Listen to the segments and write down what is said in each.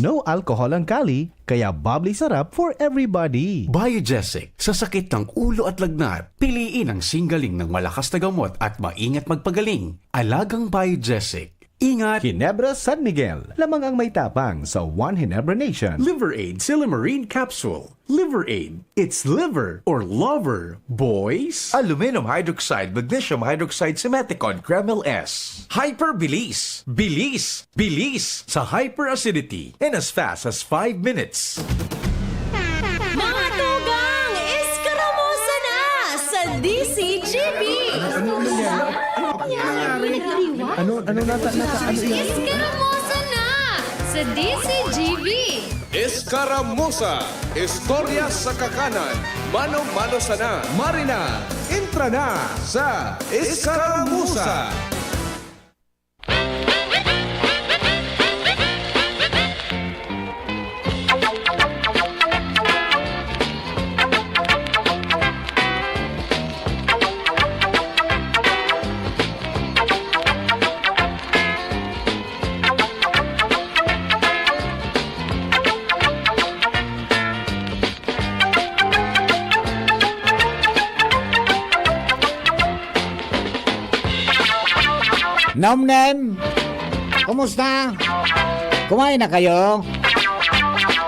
No alcohol ang kali, kaya bubbly sarap for everybody. Biogesic, sa sakit ng ulo at lagnat, piliin ang singgaling ng malakas na gamot at maingat magpagaling. Alagang Biogesic. Ingat! Ginebra San Miguel, lamang ang may tapang sa One Ginebra Nation. Liver Aid Silimarine Capsule. Liver Aid. It's liver or lover, boys. Aluminum hydroxide, magnesium hydroxide, simeticon, Kremel S. Hyperbilis. Bilis. Bilis sa hyperacidity. In as fast as 5 minutes. Mga tugang, iskaramusa na sa DCGB! Ano Iskaramusa na sa DCGB! Escaramuza, istorya sa kakanan, mano-mano sana. Marina, intra na sa Escaramuza. Nomnem, kumusta? Kumain na kayo?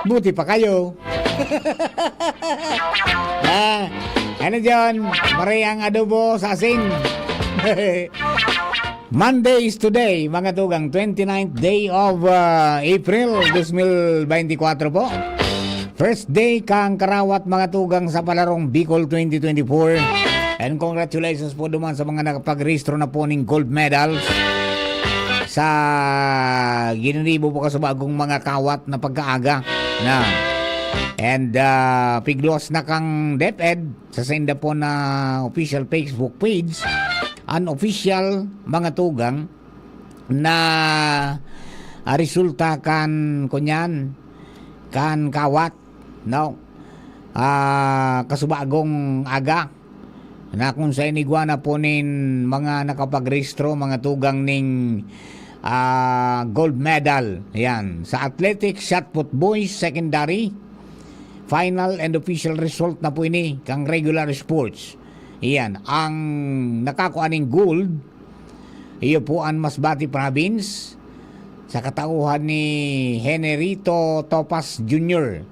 Buti pa kayo. Ano dyan? Mariang adobo sa asin. Monday is today, mga tugang, 29th day of April 2024 po. First day kang karawat, mga tugang, sa palarong Bicol 2024. And congratulations po duman sa mga nakapag-rehistro na po ng gold medals sa gininibo po ka sa bagong mga kawat na pagkaaga na. And piglos na kang DepEd sa senda po na official Facebook page, unofficial, mga tugang, na resulta kan kunyan kan kawat, no, kasubagong aga na kung sa inigwana po nin mga nakapag-rehistro, mga tugang ning gold medal. Yan. Sa athletics, shot put boys, secondary, final and official result na po ini kang regular sports. Yan. Ang nakakuha ning gold, iyo po ang Masbate Province sa katauhan ni Generito Topas Jr.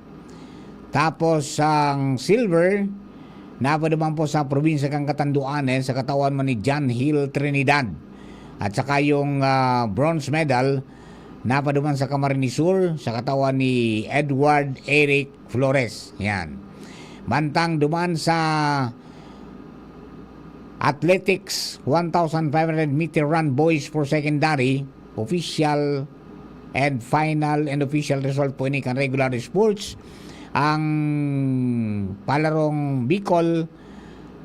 Tapos ang silver, napaduman po sa probinsya kang Catanduanes sa katawan man ni John Hill Trinidad. At saka yung bronze medal napaduman sa Camarines Sur sa katawan ni Edward Eric Flores. Yan. Mantang duman sa athletics, 1,500 meter run boys for secondary, official and final and official result po ini kan regular sports. Ang palarong Bicol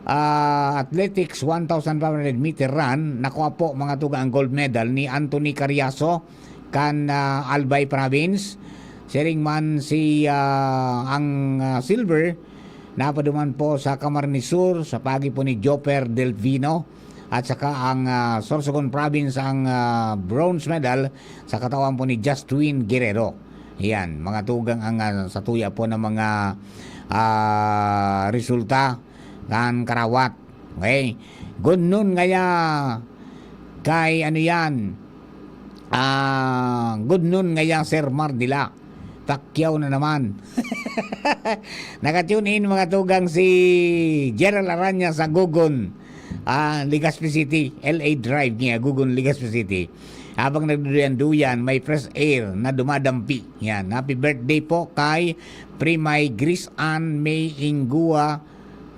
athletics 1,500 meter run, nakuha po, mga tuga, ang gold medal ni Anthony Carriazo kan Albay Province. Sering man si ang silver napaduman po sa Camarines Sur sa pagi po ni Joper Delvino. At saka ang Sorsogon Province ang bronze medal sa katawan po ni Justwin Guerrero. Yan, mga tugang ang sa tuya po ng mga resulta kan karawat. Okay? Good noon ngaya kay ano yan. Good noon ngaya Sir Mardila. Takyaw na naman. Nakatune in, mga tugang, si Gerald Aranya sa Gugon, Legazpi City, LA Drive niya, Gugon, Legazpi City. Habang nagduyan-duyan, may fresh air na dumadampi. Yan. Happy birthday po kay Primay Gris Ann May Ingua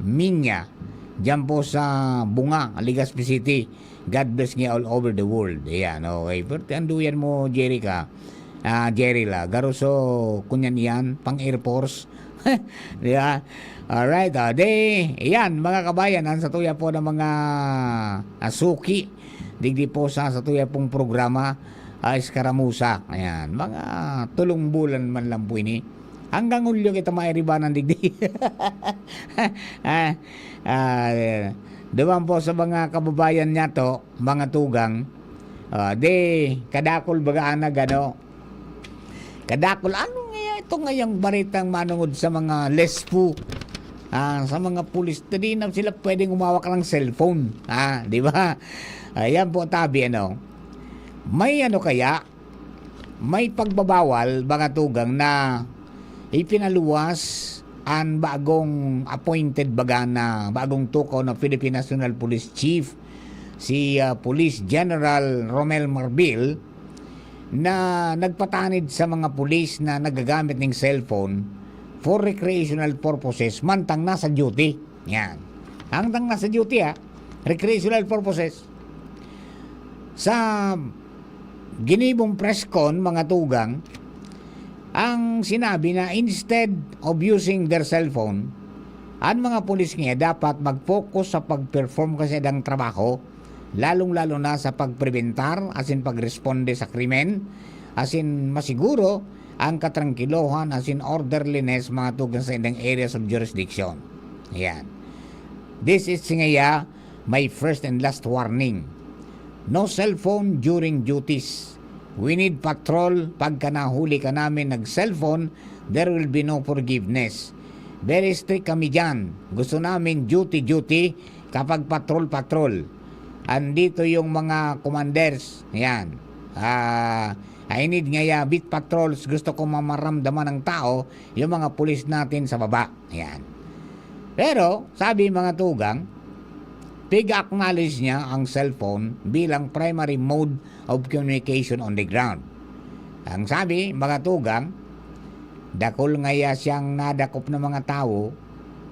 Minya. Diyan po sa Bunga, Legazpi City. God bless niya all over the world. Yan. Okay. Pero anduyan mo, Jerica. Jerry la. Garuso, kunyan yan. Pang Air Force. Diba? Alright. Yan, mga kabayan. Sa tuya po ng mga suki. Digdi po sa tuya pong programa, Escaramuza. Ayan, mga tulong bulan man lang po ini. Hanggang Hulyo kita mairibanan digdi. Duman po sa mga kababayan niya to, mga tugang, kadakol bagaan na gano. kadakol. Ano nga ito ngayang baritang manungod sa mga lespo? Sa mga pulis, hindi na sila pwedeng umawak ng cellphone. Di ba? Ayan po, tabi, may may pagbabawal, mga tugang, na ipinaluwas ang bagong appointed bagong tukaw na Philippine National Police Chief, si Police General Romel Marbil, na nagpatanid sa mga pulis na nagagamit ng cellphone for recreational purposes mantang nasa duty. Yan. Hanggang nasa duty, recreational purposes. Sa ginibong press con, mga tugang, ang sinabi na instead of using their cellphone, ang mga pulis nga dapat mag-focus sa pag-perform kasi ng trabaho, lalong-lalo na sa pagprebentar, as in pagresponde sa krimen, as in masiguro ang katrangkilohan, as in orderliness, mga tugang sa indang areas of jurisdiction. Ayan. This is nga my first and last warning. No cellphone during duties. We need patrol. Pagka nahuli ka namin nag-cellphone, there will be no forgiveness. Very strict kami dyan. Gusto namin duty kapag patrol. Andito yung mga commanders. Ayan. I need beat patrols. Gusto ko mamaramdaman ng tao yung mga pulis natin sa baba. Ayan. Pero, sabi mga tugang, pig-acknowledge niya ang cellphone bilang primary mode of communication on the ground. Ang sabi, mga tugang, dakol siyang nadakop ng mga tao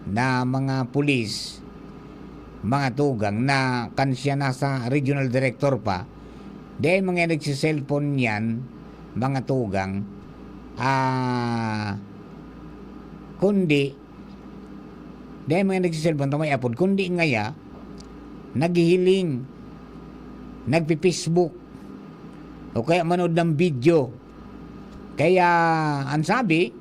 na mga pulis, mga tugang, na kansya nasa regional director pa, dahil mga nagsiselfone yan, mga tugang, kundi, dahil mga nagsiselfone, tamay apod, kundi naghihiling, nagpi-Facebook, o kaya manood ng video. Kaya, ang sabi,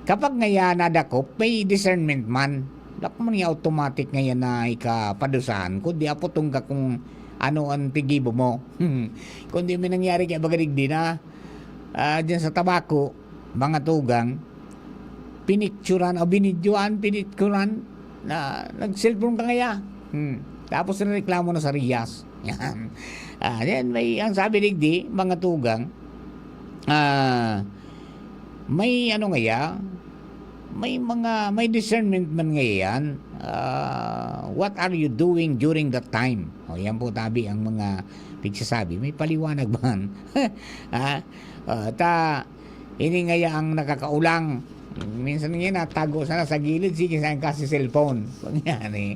kapag nadakop, may discernment man. Dako man automatic na ikapadusahan, kundi apotong ka kung ano ang tigibo mo. Kundi may nangyari kaya bagalig din dyan sa tabako, mga tugang, binidyoan na nag-cellphone ka tapos reklamo na sa Riyas. Yan. Then ang sabi digdi, mga tugang, may may discernment man ngayon. What are you doing during that time? Yan po tabi ang mga pigsasabi. May paliwanag man. Ini ang nakakaulang. Minsan natago sana sa gilid, sige saan kasi cellphone. Pangyari.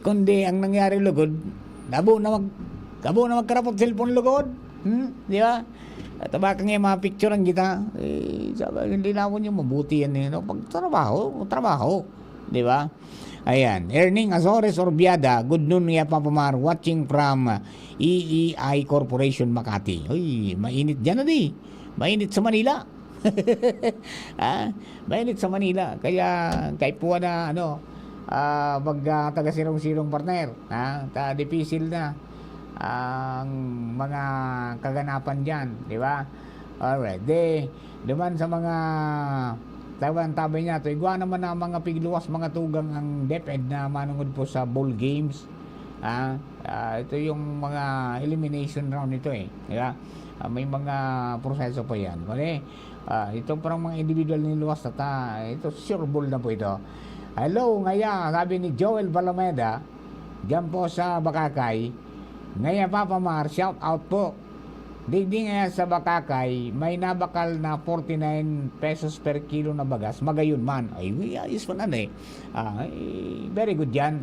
Kundi ang nangyari lugod, dabo na magkarapot cellphone lugod. Di ba? At baka nga mga picture ang kita, sabi, hindi na ako mabuti yan. Pag trabaho. Di ba? Ayan. Erning Azores Orbiada, good noon nga Papamar, watching from EEI Corporation Makati. Uy, mainit dyan mainit sa Manila. Mainit sa Manila. Kaya, kahit po na, taga-sirong-sirong partner, dipisil na ang mga kaganapan dyan, di ba? Alright, duman sa mga tabay niya, ito igwa naman na mga pigluwas, mga tugang ang DepEd na manungod po sa bowl games. Ito yung mga elimination round nito di ba? May mga proseso pa yan. Ito parang mga individual niluwas ito sure bowl na po ito. Hello, sabi ni Joel Balameda, dyan po sa Bakakay. Ngayon, Papa Mar, shout out po. Digdi nga sa Bakakay, may nabakal na 49 pesos per kilo na bagas. Magayon man. Ay, ayos pa na very good yan.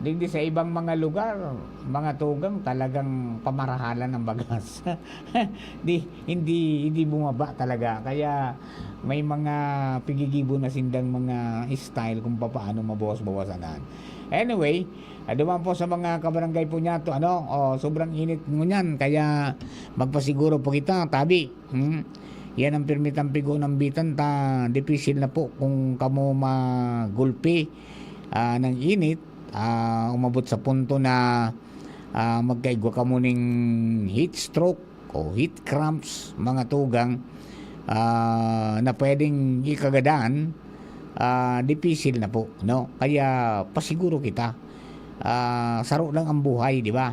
Digdi sa ibang mga lugar, mga tugang, talagang pamarahalan ng bagas. hindi bumaba talaga. Kaya may mga pigigibo na sindang mga style kung paano mabawas-bawasanan. Anyway, duman po sa mga kabarangay po niya to, sobrang init ngunyan, kaya magpasiguro po kita, tabi. Yan ang permitang pigo ng bitan, difficile na po kung kamo magulpi ng init, umabot sa punto na magkaigwa ka mo ning heat stroke o heat cramps, mga tugang, na pwedeng ikagadaan, dipisil na po, no? Kaya pasiguro kita, saro lang ang buhay, di ba?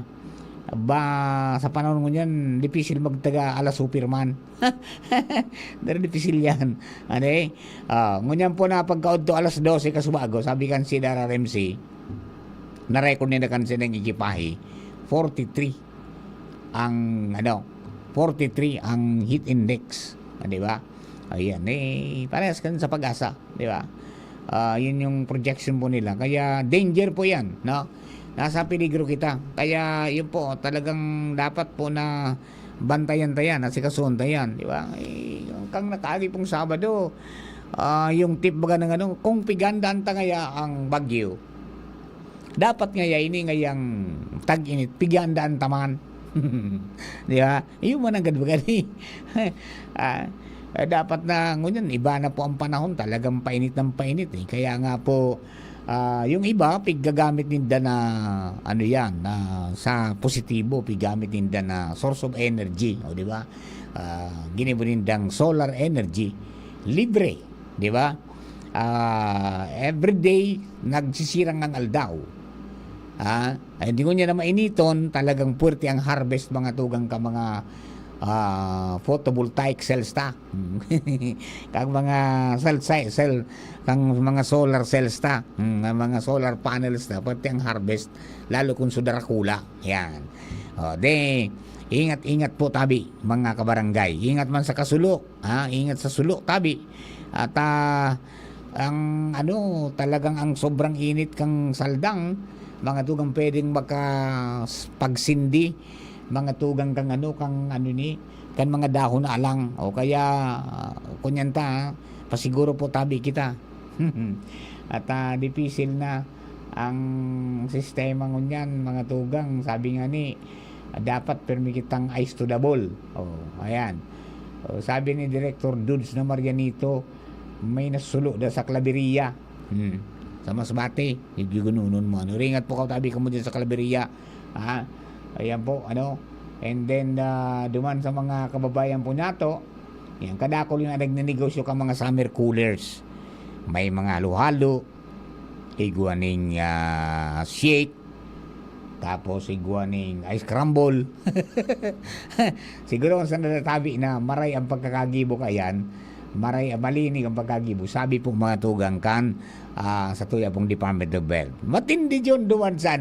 Sa panahon mo yan, dipisil magtaga ala Superman. Dari dipisil yan. Ano ngunyan po na pagkaod to alas 12 kasubago, sabi kan si Dara Ramsey, na-record nila kan siya ng ikipahi, 43 ang heat index, di ba? Ayan, parehas kan sa Pag-asa, di ba? Yun yung projection po nila. Kaya danger po yan, no? Nasa peligro kita. Kaya yun po, talagang dapat po na bantayan-tayan, asikasuhan-tayan, di ba? Kang nakali pong Sabado, yung tip baga ng kung pigandaan ta ngaya ang bagyo, dapat ngaya ini ngayang tag-init, pigandaan taman. Di ba? Yung managad baga ni. Dapat na, ngunyan, iba na po ang panahon, talagang painit ng painit. Kaya nga po, yung iba, piggagamit ninda na, sa positibo, piggamit ninda na source of energy, o di ba? Ginibo nindang solar energy, libre, di ba? Everyday, nagsisirang ang aldaw. Hindi ko niya na mainiton, talagang puwerte ang harvest, mga tugang ka, mga photovoltaic cells ta. Kang mga kang mga solar cells ta, mga solar panels ta, pati ang harvest, lalo kung sudarakula. Yan. Ingat-ingat po tabi, mga kabarangay. Ingat man sa kasulok, ingat sa sulok tabi. At ang talagang ang sobrang init kang saldang, mga tugang pwedeng pagsindi, mga tugang kang kan mga dahon na alang, o kaya kunyanta, pasiguro po tabi kita. At dipisil na ang sistema ngunyan, mga tugang, sabi nga ni, dapat permi kitang ice to the ball. Ayan. Sabi ni Director Dudes na Marianito, may nasulo da sa Claveria. Sa Masbate, gigununon mo. Ringat po ka tabi ka mo dyan sa Claveria. Ayan po, and then duman sa mga kababayan po nato, yan, kadakol yung nagnenegosyo ka mga summer coolers. May mga halo-halo, iguaning shake, tapos iguaning ice crumble. Siguro kung saan natatabi na maray ang pagkakagibo kayan, malinig ang pagkagibo. Sabi po mga tugang kan, sa tuya pong Department of Health, matindi yun duman sa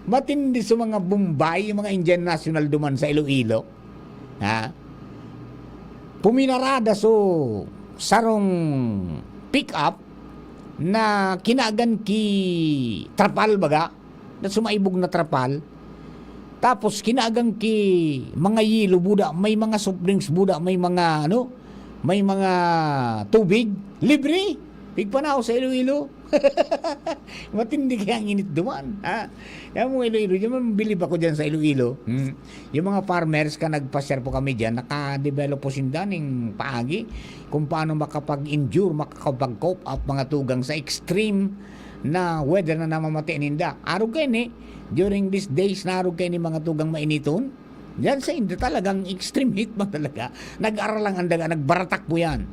matindi sa mga Bombay, yung mga Indian National duman sa Iloilo. Puminarada sarong pick up na kinagan ki trapal baga, na sumaibog na trapal. Tapos kinagan ki mga yelo buda, may mga soft drinks buda, may mga tubig libre. Pigpanaw sa Iloilo. Matindi kaya ang init duman. Yan mo Iloilo, yung bilib ako dyan sa Iloilo. Yung mga farmers ka nagpa-share po kami dyan, naka-develop po sindaning paagi kung paano makapag-endure, makapag-cope up mga tugang sa extreme na weather na namamatiin ninda. Araw kayo during these days na araw kayo mga tugang mainiton, yan sa hindi talagang extreme heat ba talaga. Nag-aral lang ang daga, nagbaratak po yan.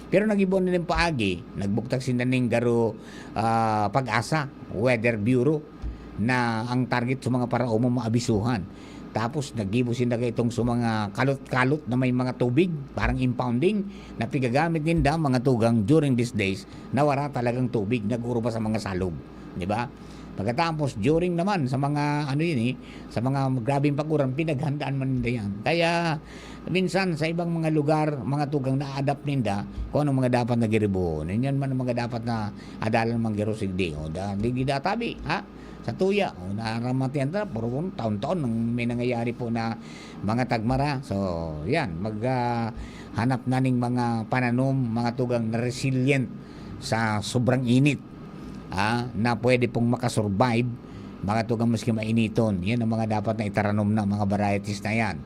Pero nag-ibon nila yung paagi, nagbuktak sila ng garo Pag-asa, Weather Bureau, na ang target sa mga parao mo maabisuhan. Tapos nag-ibo sila itong sa mga kalot-kalot na may mga tubig, parang impounding, na pigagamit ninda mga tugang during these days na wala talagang tubig, nag-uro pa sa mga salog. Di ba? Pagkatapos, during naman sa mga sa mga grabing pag-uran, pinaghandaan man nila yan. Kaya minsan sa ibang mga lugar, mga tugang na-adapt ninda kung anong mga dapat na giribuhon. Yan man ang mga dapat na adalan mga girosigdi. Di databi, sa tuya, naramatian ta, puro taon-taon may nangyayari po na mga tagmara. So, yan, maghanap na ning mga pananom, mga tugang na resilient sa sobrang init. Na pwede pong makasurvive, mga tugang maski mainiton. Yan ang mga dapat na itaranom na mga varieties na yan.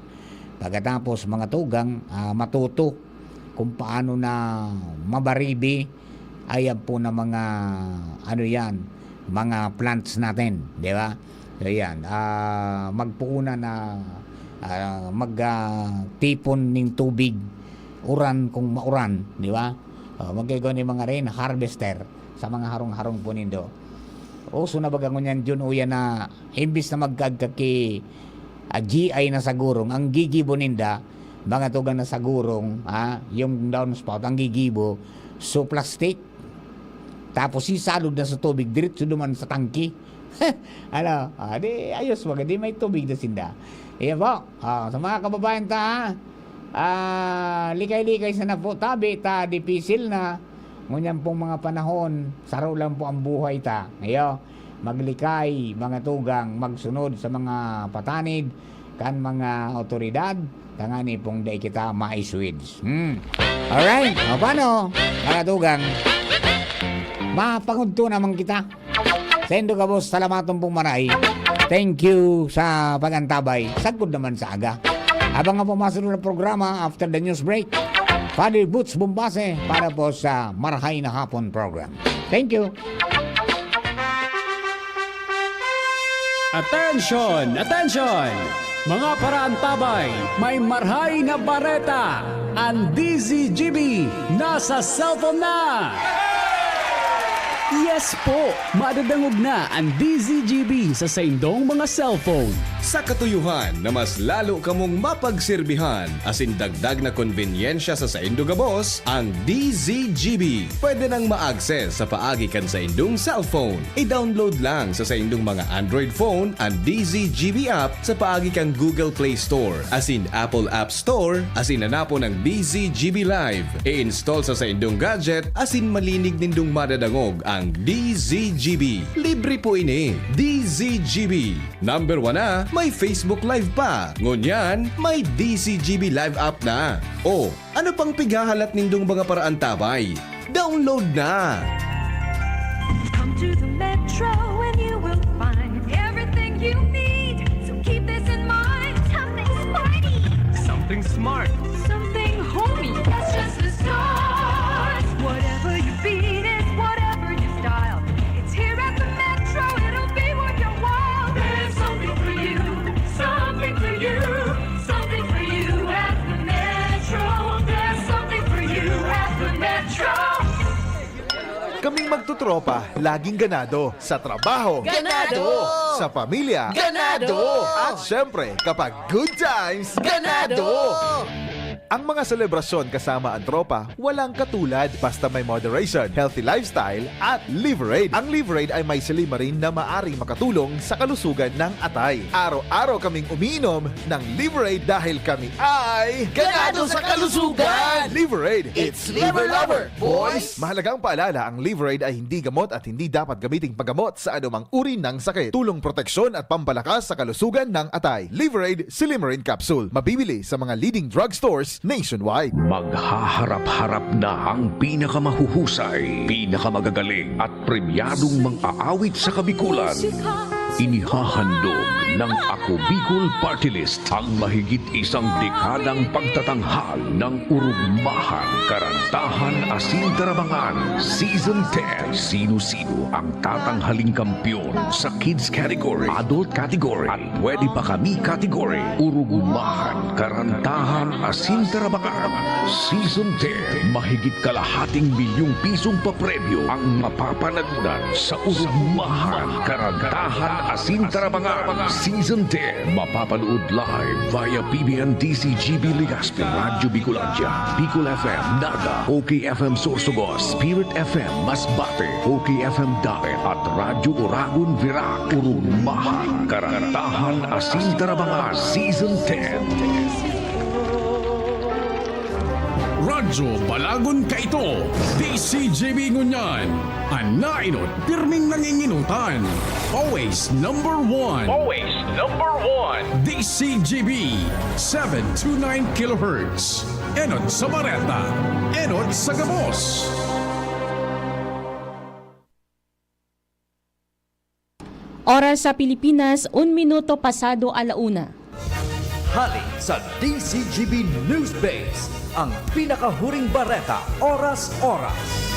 Pagkatapos mga tugang matuto kung paano na mabaribi, ayan po na mga mga plants natin, di ba? Ayan, magpuuna na magtipon ng tubig, uran kung mauran, di ba? Magkagawa ni mga rain harvester sa mga harong-harong po nindo. Uso na bagang yan dyan uyan na imbis na magkagkaki GI na sagurong, ang gigibo ninda, mga tugang na sagurong, yung downspout, ang gigibo, so plastic, tapos sisalod na sa tubig, diretso duman sa tangki. Di ayos wag, di may tubig na sinda. Iyan po, sa mga kababayan ta, likay-likay sa na po, tabi ta, dipisil na, ngunyan pong mga panahon, saro lang po ang buhay ta. Ngayon, maglikay, mga tugang, magsunod sa mga patanid, kan mga otoridad, tangani pong day kita maiswids. Alright, paano, mga tugang, mapangudto naman kita. Sa Indo ka, boss, salamaton pong maray. Thank you sa pagantabay. Sagod naman sa aga. Habang nga pumasok na programa after the news break, Father Boots Bombase para po sa Marhay na Hapon program. Thank you. Attention! Attention! Mga paraantabay, may marhay na bareta. Ang DZGB nasa cellphone na! Yes po! Madadangog na ang DZGB sa saindong mga cellphone. Sa katuyuhan na mas lalo kamong mapagserbihan, asin dagdag na konbinyensya sa Saindo Gabos, ang DZGB. Pwede nang ma-access sa paagi kan sa indong cellphone. I-download lang sa indong mga Android phone ang DZGB app sa paagi kan Google Play Store, asin Apple App Store, asin nanapo ng DZGB Live. I-install sa indong gadget, asin malinig nindong madadangog ang DZGB. Libre po ini. DZGB. Number 1 na, may Facebook Live pa. Ngunyan, may DZGB Live app na. O, ano pang pigahalat nindong mga paraan tabay? Download na! Come to the Metro and you will find everything you need. So keep this in mind. Something smarty. Something smart. Something homey. That's just the start. Whatever you beat is whatever you style. It's here at the Metro. It'll be worth your while. There's something for you. Something for you. Something for you at the Metro. There's something for you at the Metro. Kaming magtutropa, laging ganado. Sa trabaho, Ganado! sa pamilya, Ganado! at syempre, kapag good times, Ganado! Ang mga selebrasyon kasama ang tropa, walang katulad basta may moderation, healthy lifestyle, at Liverade. Ang Liverade ay may silimarin na maaring makatulong sa kalusugan ng atay. Araw-araw kaming umiinom ng Liverade dahil kami ay Ganado sa kalusugan! Liverade, It's Liver Lover, boys! Mahalagang paalala, ang Liverade ay hindi gamot at hindi dapat gamiting paggamot sa anumang uri ng sakit. Tulong proteksyon at pampalakas sa kalusugan ng atay. Liverade Silimarin Capsule. Mabibili sa mga leading drugstores nationwide. Maghaharap-harap na ang pinakamahuhusay, pinakamagagaling at premyadong mang-aawit sa Kabikulan. Inihahandog ng Ako Bicol Party List ang mahigit isang dekadang pagtatanghal ng urugmahan, karantahan, asin tarabangan. Season 10. Sino-sino ang tatanghaling kampyon sa kids category, adult category, at pwede pa kami category. Urugmahan, karantahan, asin tarabangan. Season 10. Mahigit kalahating milyong pisong papremyo ang mapapanalunan sa urugmahan, karantahan, asin tarabangan. Season 10. Mapapanood live via PBN DCGB Legazpi, Radyo Bicolandia, Bicol FM Naga, OKFM Sorsogon, Spirit FM Masbate, OKFM Daet at Radyo Oragon Virac. Urugmahan, karantahan, asin tarabangan. Season 10. Radyo Balagon Kaito, DCGB Ngunyan. Anainot, pirming nanginginutan. Always number 1. Always number 1. DCGB 729 kHz. Enot sa Bareta. Enot sa Gabos. Oras sa Pilipinas, 1 minuto pasado alauna. Halik sa DCGB News Base, ang pinakahuring bareta, oras-oras.